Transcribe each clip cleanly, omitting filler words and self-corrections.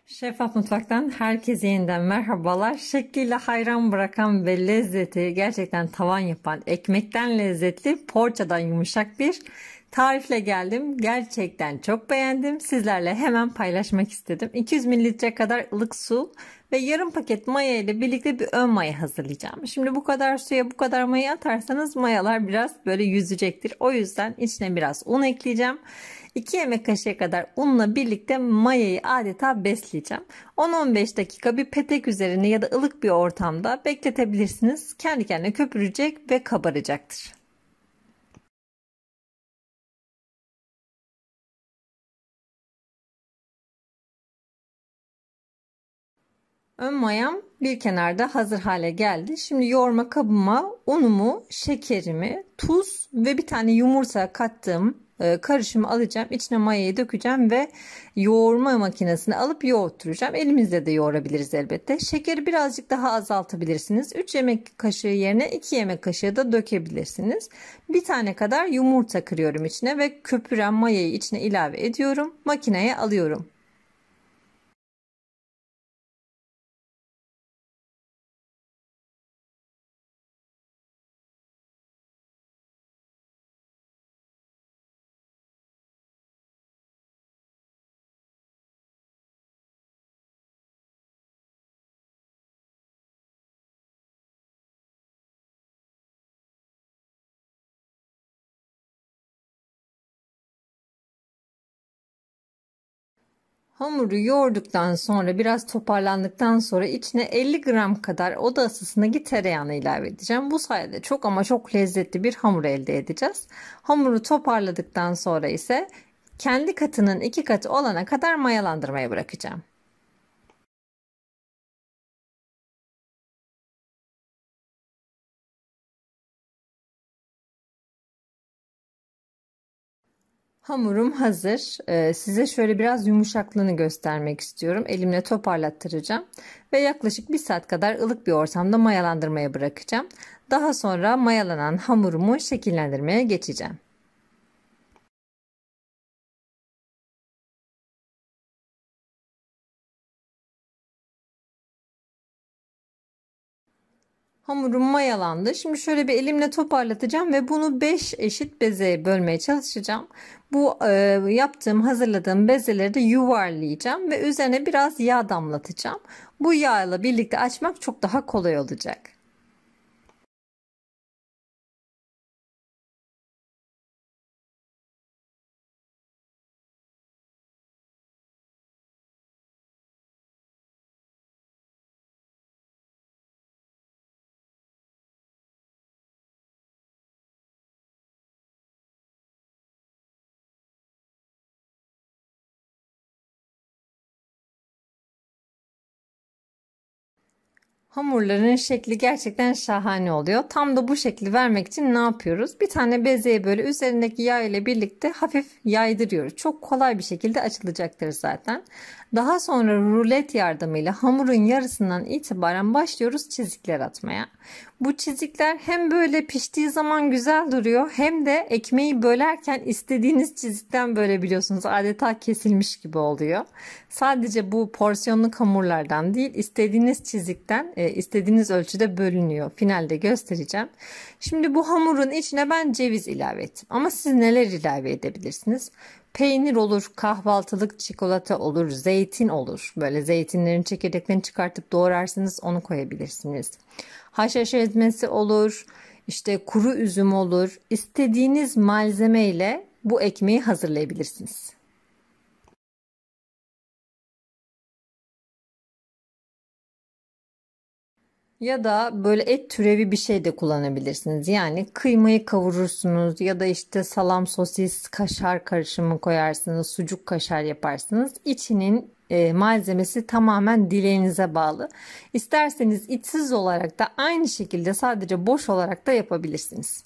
Şeffaf Mutfak'tan herkese yeniden merhabalar. Şekliyle hayran bırakan ve lezzeti gerçekten tavan yapan, ekmekten lezzetli, poğaçadan yumuşak bir tarifle geldim. Gerçekten çok beğendim. Sizlerle hemen paylaşmak istedim. 200 mililitre kadar ılık su ve yarım paket maya ile birlikte bir ön maya hazırlayacağım. Şimdi bu kadar suya bu kadar maya atarsanız mayalar biraz böyle yüzecektir. O yüzden içine biraz un ekleyeceğim. 2 yemek kaşığı kadar unla birlikte mayayı adeta besleyeceğim. 10-15 dakika bir petek üzerine ya da ılık bir ortamda bekletebilirsiniz. Kendi kendine köpürecek ve kabaracaktır. Ön mayam bir kenarda hazır hale geldi. Şimdi yoğurma kabıma unumu, şekerimi, tuz ve bir tane yumurta kattığım karışımı alacağım. İçine mayayı dökeceğim ve yoğurma makinesine alıp yoğurtturacağım. Elimizle de yoğurabiliriz elbette. Şekeri birazcık daha azaltabilirsiniz. 3 yemek kaşığı yerine 2 yemek kaşığı da dökebilirsiniz. Bir tane kadar yumurta kırıyorum içine ve köpüren mayayı içine ilave ediyorum. Makineye alıyorum. Hamuru yoğurduktan sonra biraz toparlandıktan sonra içine 50 gram kadar oda ısısındaki tereyağını ilave edeceğim. Bu sayede çok ama çok lezzetli bir hamur elde edeceğiz. Hamuru toparladıktan sonra ise kendi katının 2 katı olana kadar mayalandırmaya bırakacağım. Hamurum hazır. Size şöyle biraz yumuşaklığını göstermek istiyorum. Elimle toparlattıracağım ve yaklaşık 1 saat kadar ılık bir ortamda mayalandırmaya bırakacağım. Daha sonra mayalanan hamurumu şekillendirmeye geçeceğim. Hamurum mayalandı. Şimdi şöyle bir elimle toparlatacağım ve bunu 5 eşit bezeye bölmeye çalışacağım. Bu yaptığım, hazırladığım bezeleri de yuvarlayacağım ve üzerine biraz yağ damlatacağım. Bu yağla birlikte açmak çok daha kolay olacak. Hamurların şekli gerçekten şahane oluyor. Tam da bu şekli vermek için ne yapıyoruz? Bir tane bezeye böyle üzerindeki yağ ile birlikte hafif yaydırıyoruz. Çok kolay bir şekilde açılacaktır zaten. Daha sonra rulet yardımıyla hamurun yarısından itibaren başlıyoruz çizikler atmaya. Bu çizikler hem böyle piştiği zaman güzel duruyor hem de ekmeği bölerken istediğiniz çizikten bölebiliyorsunuz. Adeta kesilmiş gibi oluyor. Sadece bu porsiyonluk hamurlardan değil, istediğiniz çizikten istediğiniz ölçüde bölünüyor. Finalde göstereceğim. Şimdi bu hamurun içine ben ceviz ilave ettim. Ama siz neler ilave edebilirsiniz? Peynir olur, kahvaltılık çikolata olur, zeytin olur. Böyle zeytinlerin çekirdeklerini çıkartıp doğrarsınız, onu koyabilirsiniz. Haşhaş ezmesi olur, işte kuru üzüm olur. İstediğiniz malzeme ile bu ekmeği hazırlayabilirsiniz. Ya da böyle et türevi bir şey de kullanabilirsiniz. Yani kıymayı kavurursunuz ya da işte salam, sosis, kaşar karışımı koyarsınız, sucuk kaşar yaparsınız. İçinin malzemesi tamamen dileğinize bağlı. İsterseniz içsiz olarak da aynı şekilde sadece boş olarak da yapabilirsiniz.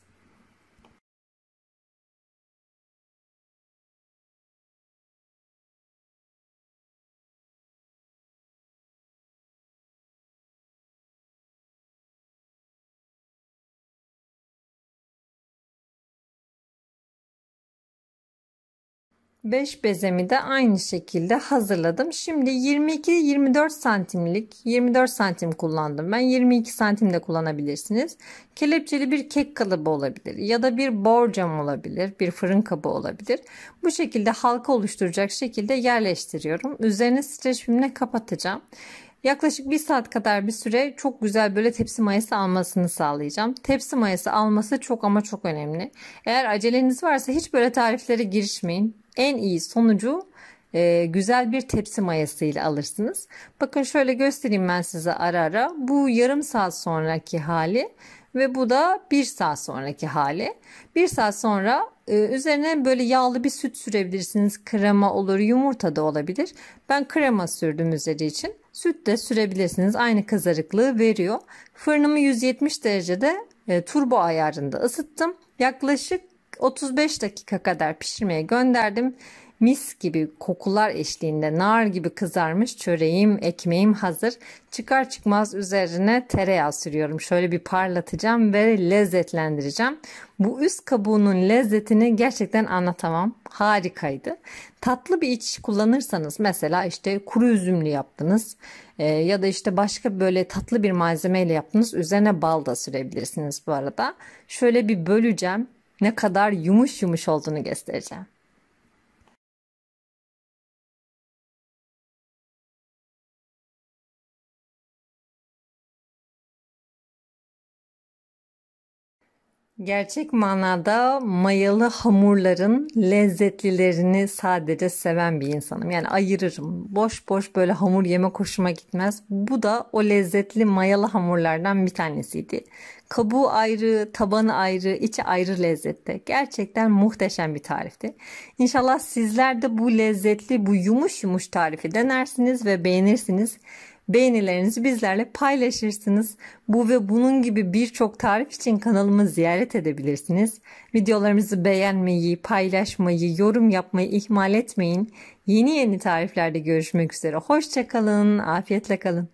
5 bezemi de aynı şekilde hazırladım. Şimdi 22-24 santimlik 24 santim kullandım. Ben 22 santim de kullanabilirsiniz. Kelepçeli bir kek kalıbı olabilir ya da bir borcam olabilir, bir fırın kabı olabilir. Bu şekilde halka oluşturacak şekilde yerleştiriyorum. Üzerine streç filmle kapatacağım. Yaklaşık 1 saat kadar bir süre çok güzel böyle tepsi mayası almasını sağlayacağım. Tepsi mayası alması çok ama çok önemli. Eğer aceleniz varsa hiç böyle tariflere girişmeyin. En iyi sonucu güzel bir tepsi mayasıyla alırsınız. Bakın şöyle göstereyim ben size ara ara. Bu yarım saat sonraki hali ve bu da 1 saat sonraki hali. 1 saat sonra üzerine böyle yağlı bir süt sürebilirsiniz. Krema olur, yumurta da olabilir. Ben krema sürdüm üzeri için. Süt de sürebilirsiniz. Aynı kızarıklığı veriyor. Fırınımı 170 derecede turbo ayarında ısıttım. Yaklaşık 35 dakika kadar pişirmeye gönderdim. Mis gibi kokular eşliğinde nar gibi kızarmış çöreğim, ekmeğim hazır. Çıkar çıkmaz üzerine tereyağı sürüyorum. Şöyle bir parlatacağım ve lezzetlendireceğim. Bu üst kabuğunun lezzetini gerçekten anlatamam. Harikaydı. Tatlı bir iç kullanırsanız mesela işte kuru üzümlü yaptınız ya da işte başka böyle tatlı bir malzemeyle yaptınız. Üzerine bal da sürebilirsiniz bu arada. Şöyle bir böleceğim. Ne kadar yumuş yumuş olduğunu göstereceğim. Gerçek manada mayalı hamurların lezzetlilerini sadece seven bir insanım. Yani ayırırım. Boş boş böyle hamur yemek hoşuma gitmez. Bu da o lezzetli mayalı hamurlardan bir tanesiydi. Kabuğu ayrı, tabanı ayrı, içi ayrı lezzette. Gerçekten muhteşem bir tarifti. İnşallah sizler de bu lezzetli, bu yumuş yumuş tarifi denersiniz ve beğenirsiniz. Beğenilerinizi bizlerle paylaşırsınız. Bu ve bunun gibi birçok tarif için kanalımı ziyaret edebilirsiniz. Videolarımızı beğenmeyi, paylaşmayı, yorum yapmayı ihmal etmeyin. Yeni tariflerde görüşmek üzere. Hoşça kalın, afiyetle kalın.